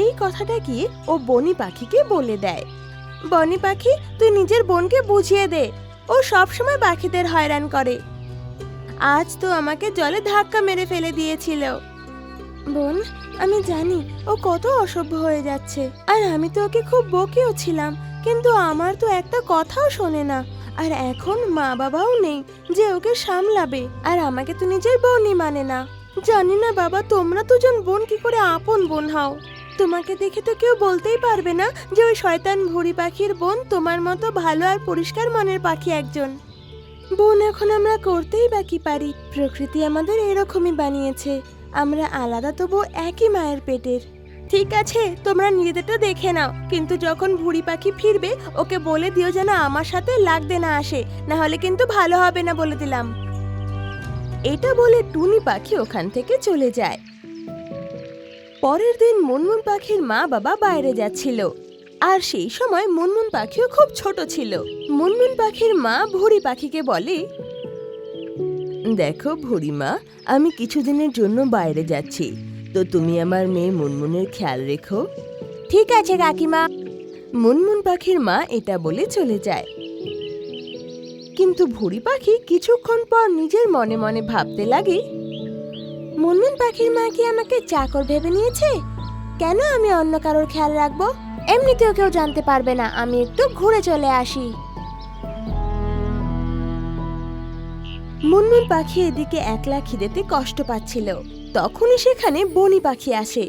এই কথাটা কি ও বনি পাখিকে বলে দেয়। বনি পাখি, তুই নিজের বোনকে বুঝিয়ে দে, ও সব সময় পাখিদের হয়রান করে। আজ তো আমাকে জলে ধাক্কা মেরে ফেলে দিয়েছিল। বোন, আমি জানি ও কত অসভ্য হয়ে যাচ্ছে, আর আমি তো ওকে খুব বকেও ছিলাম, কিন্তু আমার তো একটা কথাও শোনে না। আর এখন মা বাবাও নেই যে ওকে সামলাবে, আর আমাকে তো নিজের বোনই মানে না। জানি না বাবা, তোমরা দুজন বোন কি করে আপন বোন হও। তোমাকে দেখে তো কেউ বলতেই পারবে না যে ওই শয়তান ভুঁড়ি পাখির বোন তোমার মতো ভালো আর পরিষ্কার মনের পাখি একজন। বোন এখন আমরা করতেই বা কি পারি, প্রকৃতি আমাদের এরকমই বানিয়েছে, আমরা আলাদা তবু একই মায়ের পেটের। ঠিক আছে, তোমরা নিজেদেরটা দেখে নাও, কিন্তু যখন ভুঁড়ি পাখি ফিরবে ওকে বলে দিও যেন আমার সাথে লাগতে না আসে, না হলে কিন্তু ভালো হবে না বলে দিলাম। এটা বলে টুনি পাখি ওখান থেকে চলে যায়। পরের দিন মুনমুন পাখির মা বাবা বাইরে যাচ্ছিল, আর সেই সময় মুনমুন পাখিও খুব ছোট ছিল। মুনমুন পাখির মা ভুঁড়ি পাখিকে বলে, দেখো ভুঁড়িমা, আমি কিছুদিনের জন্য বাইরে যাচ্ছি, তো তুমি আমার মেয়ে মুনমুনের খেয়াল রেখো। ঠিক আছে কাকিমা। মুনমুন পাখির মা এটা বলে চলে যায়। কিন্তু ভুঁড়ি পাখি কিছুক্ষণ পর নিজের মনে মনে ভাবতে লাগে, মুনমুন পাখির মা কি আমাকে চাকর ভেবে নিয়েছে? কেন আমি অন্য কারোর খেয়াল রাখবো? এমনিতেও কেউ জানতে পারবে না, আমি একটু ঘুরে চলে আসি। মুনমুন পাখি এদিকে একলা খিদেতে কষ্ট পাচ্ছিল। তখনই সেখানে বনি পাখি আসে।